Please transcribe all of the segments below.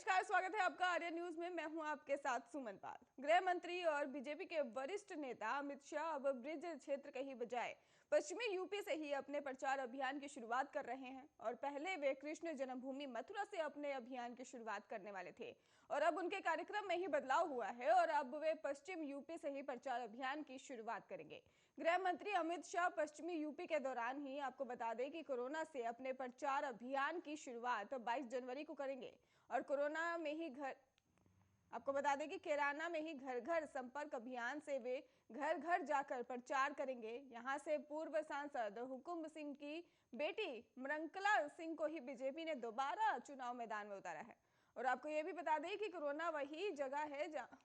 नमस्कार, स्वागत है आपका आर्या न्यूज में। मैं हूं आपके साथ सुमन पाल। गृह मंत्री और बीजेपी के वरिष्ठ नेता अमित शाह अब ब्रिज क्षेत्र के ही बजाय पश्चिमी यूपी से ही अपने प्रचार अभियान की शुरुआत कर रहे हैं। और पहले वे कृष्ण जन्मभूमि मथुरा से अपने अभियान की शुरुआत करने वाले थे और अब उनके कार्यक्रम में ही बदलाव हुआ है और अब वे पश्चिम यूपी से ही प्रचार अभियान की शुरुआत करेंगे। गृह मंत्री अमित शाह पश्चिमी यूपी के दौरान ही आपको बता दें कि कोरोना से अपने प्रचार अभियान की शुरुआत 22 जनवरी को करेंगे और कोरोना में ही घर आपको बता दें कि कैराना में ही घर घर संपर्क अभियान से वे घर घर जाकर प्रचार करेंगे। यहां से पूर्व सांसद हुकुम सिंह की बेटी मरंकला सिंह को ही बीजेपी ने दोबारा चुनाव मैदान में उतारा है। और आपको यह भी बता दें कि कोरोना वही जगह है जहां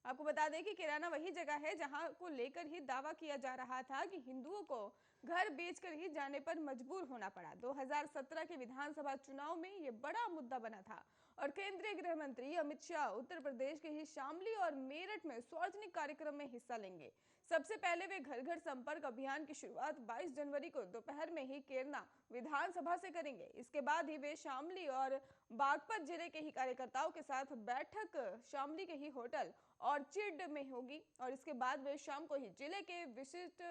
आपको बता दें कि कैराना वही जगह है जहां को लेकर ही दावा किया जा रहा था कि हिंदुओं को घर बेचकर ही जाने पर मजबूर होना पड़ा। 2017 के विधानसभा चुनाव में यह बड़ा मुद्दा बना था और केंद्रीय गृह मंत्री अमित शाह उत्तर प्रदेश के ही शामली और मेरठ में सार्वजनिक कार्यक्रम में हिस्सा लेंगे। सबसे पहले वे घर घर संपर्क अभियान की शुरुआत 22 जनवरी को दोपहर में ही कैराना विधानसभा से करेंगे। इसके बाद ही वे शामली और बागपत जिले के ही कार्यकर्ताओं के साथ बैठक शामली के ही होटल ऑर्चिड में होगी और इसके बाद वे शाम को ही जिले के विशिष्ट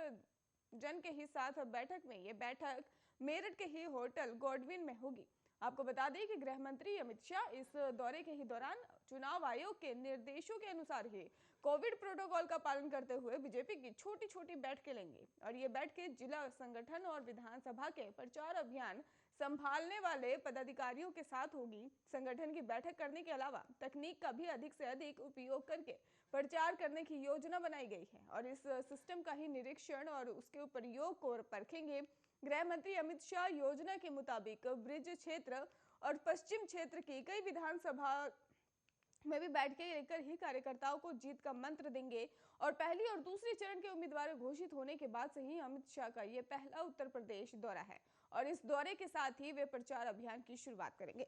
जन के ही साथ बैठक मेरठ के ही होटल गॉडविन में होगी। आपको बता दें कि गृह मंत्री अमित शाह इस दौरे के ही दौरान चुनाव आयोग के निर्देशों के अनुसार ही कोविड प्रोटोकॉल का पालन करते हुए बीजेपी की छोटी छोटी बैठकें लेंगे और ये बैठकें जिला संगठन और विधानसभा के प्रचार अभियान संभालने वाले पदाधिकारियों के साथ होगी। संगठन की बैठक करने के अलावा तकनीक का भी अधिक से अधिक उपयोग करके प्रचार करने की योजना बनाई गई है और इस सिस्टम का ही निरीक्षण और उसके प्रयोग को परखेंगे। गृह मंत्री अमित शाह योजना के मुताबिक ब्रिज क्षेत्र और पश्चिम क्षेत्र की कई विधानसभा में भी बैठकें लेकर ही कार्यकर्ताओं को जीत का मंत्र देंगे और पहली और दूसरी चरण के उम्मीदवार घोषित होने के बाद से ही अमित शाह का यह पहला उत्तर प्रदेश दौरा है और इस दौरे के साथ ही वे प्रचार अभियान की शुरुआत करेंगे।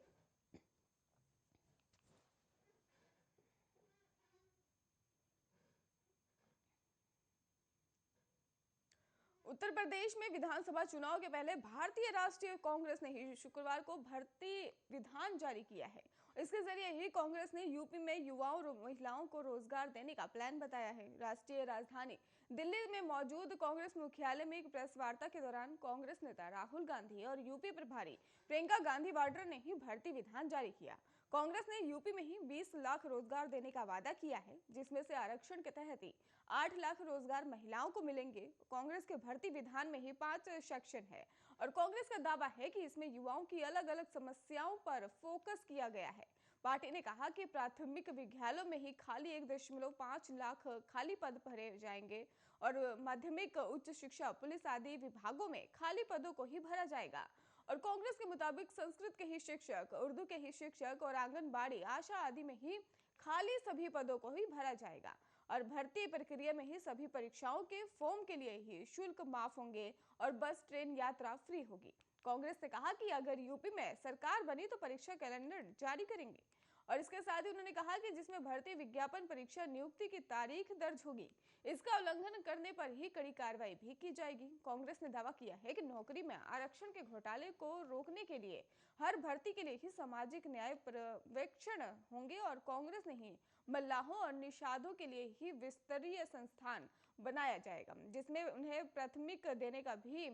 उत्तर प्रदेश में विधानसभा चुनाव के पहले भारतीय राष्ट्रीय कांग्रेस ने ही शुक्रवार को भर्ती विधान जारी किया है। इसके जरिए ही कांग्रेस ने यूपी में युवाओं और महिलाओं को रोजगार देने का प्लान बताया है। राष्ट्रीय राजधानी दिल्ली में मौजूद कांग्रेस मुख्यालय में एक प्रेस वार्ता के दौरान कांग्रेस नेता राहुल गांधी और यूपी प्रभारी प्रियंका गांधी वाड्रा ने ही भर्ती विधान जारी किया। कांग्रेस ने यूपी में ही 20 लाख रोजगार देने का वादा किया है, जिसमें से आरक्षण के तहत ही 8 लाख रोजगार महिलाओं को मिलेंगे। कांग्रेस के भर्ती विधान में ही 5 सेक्शन है और कांग्रेस का दावा है कि इसमें युवाओं की अलग अलग समस्याओं पर फोकस किया गया है। पार्टी ने कहा कि प्राथमिक विद्यालयों में ही खाली 1.5 लाख खाली पद भरे जाएंगे और माध्यमिक, उच्च शिक्षा, पुलिस आदि विभागों में खाली पदों को ही भरा जाएगा। और कांग्रेस के मुताबिक संस्कृत के ही शिक्षक, उर्दू के ही शिक्षक और आंगनबाड़ी, आशा आदि में ही खाली सभी पदों को ही भरा जाएगा और भर्ती प्रक्रिया में ही सभी परीक्षाओं के फॉर्म के लिए ही शुल्क माफ होंगे और बस ट्रेन यात्रा फ्री होगी। कांग्रेस ने कहा कि अगर यूपी में सरकार बनी तो परीक्षा कैलेंडर जारी करेंगे और इसके साथ ही उन्होंने कहा कि जिसमें भर्ती विज्ञापन, परीक्षा नियुक्ति की तारीख दर्ज होगी, इसका उल्लंघन करने पर ही कड़ी कार्रवाई भी की जाएगी। कांग्रेस ने दावा किया है कि नौकरी में आरक्षण के घोटाले को रोकने के लिए हर भर्ती के लिए ही सामाजिक न्याय पर्यवेक्षण होंगे और कांग्रेस ने ही मल्लाहों और निषादों के लिए ही विस्तरीय संस्थान बनाया जाएगा, जिसमें उन्हें प्राथमिक देने का भी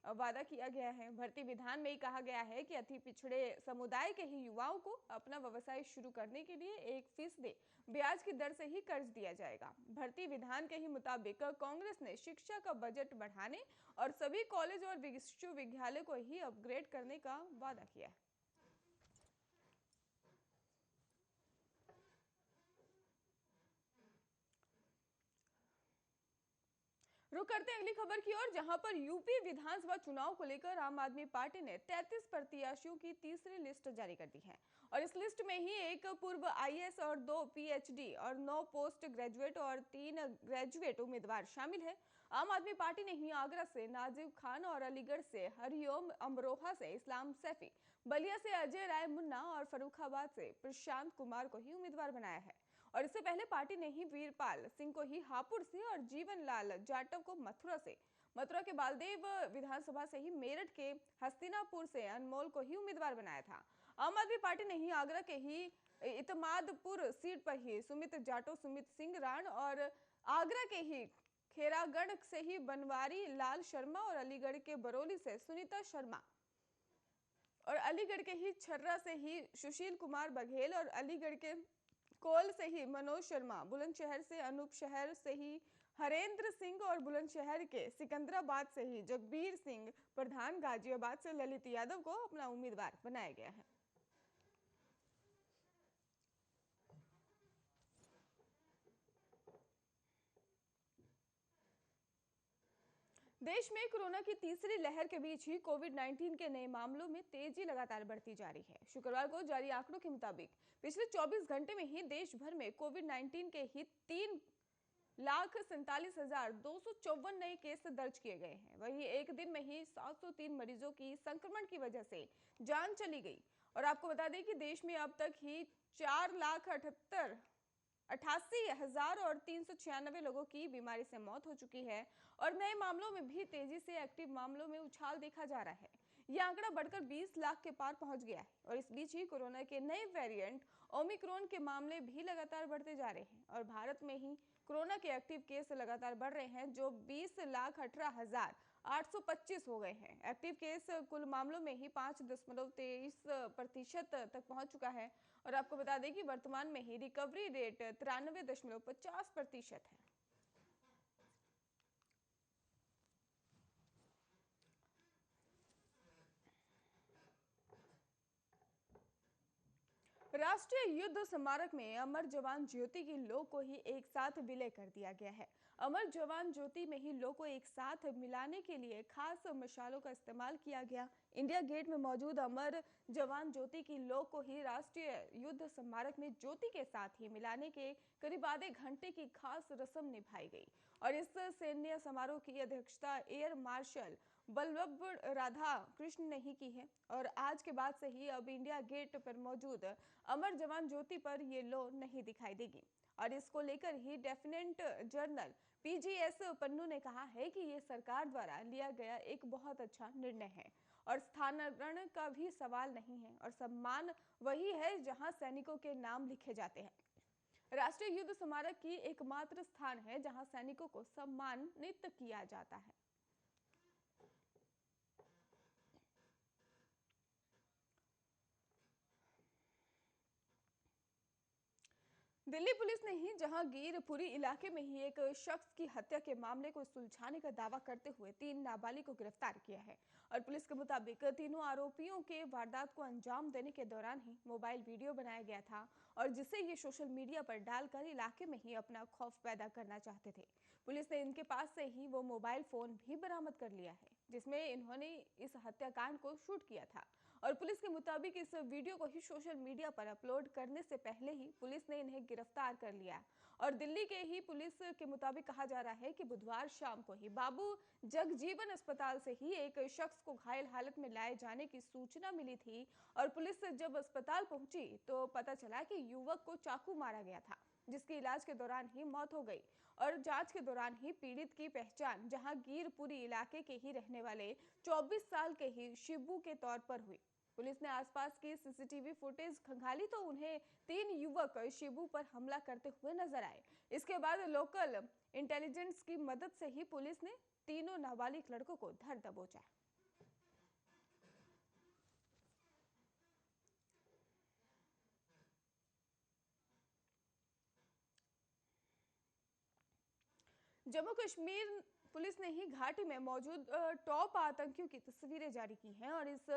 वादा किया गया है। भर्ती विधान में ही कहा गया है कि अति पिछड़े समुदाय के ही युवाओं को अपना व्यवसाय शुरू करने के लिए 1% ब्याज की दर से ही कर्ज दिया जाएगा। भर्ती विधान के ही मुताबिक कांग्रेस ने शिक्षा का बजट बढ़ाने और सभी कॉलेज और विश्वविद्यालय को ही अपग्रेड करने का वादा किया है। रुक करते हैं अगली खबर की ओर, जहां पर यूपी विधानसभा चुनाव को लेकर आम आदमी पार्टी ने 33 प्रत्याशियों की तीसरी लिस्ट जारी कर दी है और इस लिस्ट में ही एक पूर्व आईएएस और 2 पीएचडी और 9 पोस्ट ग्रेजुएट और 3 ग्रेजुएट उम्मीदवार शामिल है। आम आदमी पार्टी ने ही आगरा से नाजिब खान और अलीगढ़ से हरिओम, अमरोहा से इस्लाम सैफी, बलिया से अजय राय मुन्ना और फर्रुखाबाद से प्रशांत कुमार को ही उम्मीदवार बनाया है। और इससे पहले पार्टी ने ही वीरपाल सिंह को ही हापुड़ से और जीवन लाल जाटव को मथुरा के बालदेव विधानसभा से ही मेरठ के हस्तिनापुर से अनमोल को ही उम्मीदवार बनाया था। आम आदमी पार्टी ने ही आगरा के ही इतमादपुर सीट पर ही सुमित जाटो, सुमित सिंह राण और आगरा के ही खेरागढ़ से ही बनवारी लाल शर्मा और अलीगढ़ के बरौली से सुनीता शर्मा और अलीगढ़ के ही छर्रा से ही सुशील कुमार बघेल और अलीगढ़ के कोल से ही मनोज शर्मा, बुलंदशहर से अनूप शहर से ही हरेंद्र सिंह और बुलंदशहर के सिकंदराबाद से ही जगबीर सिंह प्रधान, गाजियाबाद से ललित यादव को अपना उम्मीदवार बनाया गया है। देश में कोरोना की तीसरी लहर के बीच ही कोविड-19 के नए मामलों में तेजी लगातार बढ़ती जा रही है। शुक्रवार को जारी आंकड़ों के मुताबिक पिछले 24 घंटे में ही देश भर में कोविड-19 के ही 3,47,254 नए केस दर्ज किए गए हैं। वहीं एक दिन में ही 703 मरीजों की संक्रमण की वजह से जान चली गई। और आपको बता दें कि देश में अब तक ही 4,88,396 लोगों की बीमारी से मौत हो चुकी है और नए मामलों में भी तेजी से एक्टिव मामलों में उछाल देखा जा रहा है। यह आंकड़ा बढ़कर 20 लाख के पार पहुंच गया है और इस बीच ही कोरोना के नए वेरिएंट ओमिक्रॉन के मामले भी लगातार बढ़ते जा रहे हैं और भारत में ही कोरोना के एक्टिव केस लगातार बढ़ रहे हैं, जो 20,18,825 हो गए हैं। एक्टिव केस कुल मामलों में ही 5.23% तक पहुंच चुका है और आपको बता दें कि वर्तमान में ही रिकवरी रेट 93.50% है। राष्ट्रीय युद्ध स्मारक में अमर जवान ज्योति की लौ को ही एक साथ विलय कर दिया गया है। अमर जवान ज्योति में ही लौ को एक साथ मिलाने के लिए खास मशालों का इस्तेमाल किया गया। इंडिया गेट में मौजूद अमर जवान ज्योति की लौ को ही राष्ट्रीय युद्ध स्मारक में ज्योति के साथ ही मिलाने के करीब आधे घंटे की खास रस्म निभाई गई और इस सैन्य समारोह की अध्यक्षता एयर मार्शल बल्लभ राधा कृष्ण ने ही की है। और आज के बाद से ही अब इंडिया गेट पर मौजूद अमर जवान ज्योति पर ये लौ नहीं दिखाई देगी और इसको लेकर ही लेफ्टिनेंट जनरल पीजीएस पन्नू ने कहा है कि ये सरकार द्वारा लिया गया एक बहुत अच्छा निर्णय है और स्थानांतरण का भी सवाल नहीं है और सम्मान वही है जहां सैनिकों के नाम लिखे जाते हैं। राष्ट्रीय युद्ध स्मारक की एकमात्र स्थान है जहां सैनिकों को सम्मानित किया जाता है। दिल्ली पुलिस ने ही जहांगीरपुरी इलाके में ही एक शख्स की हत्या के मामले को सुलझाने का दावा करते हुए 3 नाबालिग को गिरफ्तार किया है और पुलिस के मुताबिक तीनों आरोपियों के वारदात को अंजाम देने के दौरान ही मोबाइल वीडियो बनाया गया था और जिसे ये सोशल मीडिया पर डालकर इलाके में ही अपना खौफ पैदा करना चाहते थे। पुलिस ने इनके पास से ही वो मोबाइल फोन भी बरामद कर लिया है जिसमें इन्होंने इस हत्याकांड को शूट किया था और पुलिस के मुताबिक इस वीडियो को ही सोशल मीडिया पर अपलोड करने से पहले ही पुलिस ने इन्हें गिरफ्तार कर लिया और दिल्ली के ही पुलिस के मुताबिक कहा जा रहा है कि बुधवार शाम को ही बाबू जगजीवन अस्पताल से ही एक शख्स को घायल हालत में लाए जाने की सूचना मिली थी और पुलिस जब अस्पताल पहुंची तो पता चला कि युवक को चाकू मारा गया था जिसकी इलाज के दौरान ही मौत हो गई और जांच के दौरान ही पीड़ित की पहचान जहांगीरपुरी इलाके के ही रहने वाले 24 साल के ही शिबू के तौर पर हुई। पुलिस ने आसपास की सीसीटीवी फुटेज खंगाली तो उन्हें 3 युवक शिबू पर हमला करते हुए नजर आए। इसके बाद लोकल इंटेलिजेंस की मदद से ही पुलिस ने तीनों नाबालिग लड़कों को धर दबोचा। जम्मू कश्मीर पुलिस ने ही घाटी में मौजूद टॉप आतंकियों की तस्वीरें जारी की हैं और इस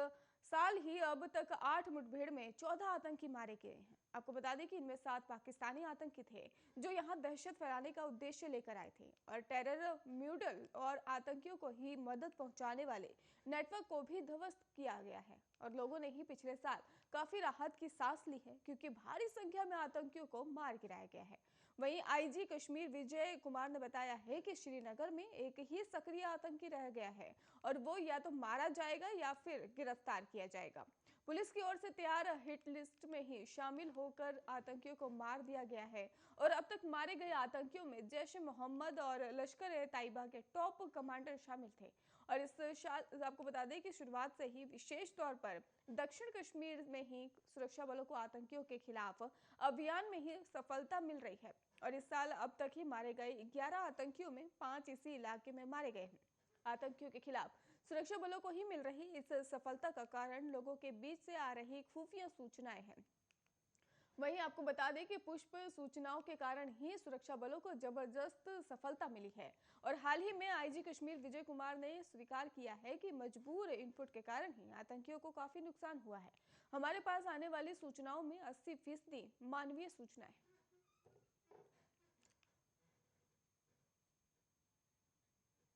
साल ही अब तक 8 मुठभेड़ में 14 आतंकी मारे गए हैं। आपको बता दें कि इनमें 7 पाकिस्तानी आतंकी थे जो यहां दहशत फैलाने का उद्देश्य लेकर आए थे और टेरर म्यूडल और आतंकियों को ही मदद पहुंचाने वाले नेटवर्क को भी ध्वस्त किया गया है और लोगों ने ही पिछले साल काफी राहत की सांस ली है क्योंकि भारी संख्या में आतंकियों को मार गिराया गया है। वहीं आईजी कश्मीर विजय कुमार ने बताया है कि श्रीनगर में एक ही सक्रिय आतंकी रह गया है और वो या तो मारा जाएगा या फिर गिरफ्तार किया जाएगा। पुलिस की ओर से तैयार हिट लिस्ट में ही शामिल होकर आतंकियों को मार दिया गया है और अब तक मारे गए आतंकियों में जैश ए मोहम्मद और लश्कर ए तैयबा के टॉप कमांडर शामिल थे और इस साल आपको बता दें कि शुरुआत से ही विशेष तौर पर दक्षिण कश्मीर में ही सुरक्षा बलों को आतंकियों के खिलाफ अभियान में ही सफलता मिल रही है। और इस साल अब तक ही मारे गए 11 आतंकियों में 5 इसी इलाके में मारे गए हैं। आतंकियों के खिलाफ सुरक्षा बलों को ही मिल रही इस सफलता का कारण लोगों के बीच से आ रही खुफिया सूचनाएं हैं। वहीं आपको बता दें कि पुष्प सूचनाओं के कारण ही सुरक्षा बलों को जबरदस्त सफलता मिली है। और हाल ही में आईजी कश्मीर विजय कुमार ने स्वीकार किया है कि मजबूर इनपुट के कारण ही आतंकियों को काफी नुकसान हुआ है। हमारे पास आने वाली सूचनाओं में 80% मानवीय सूचनाएं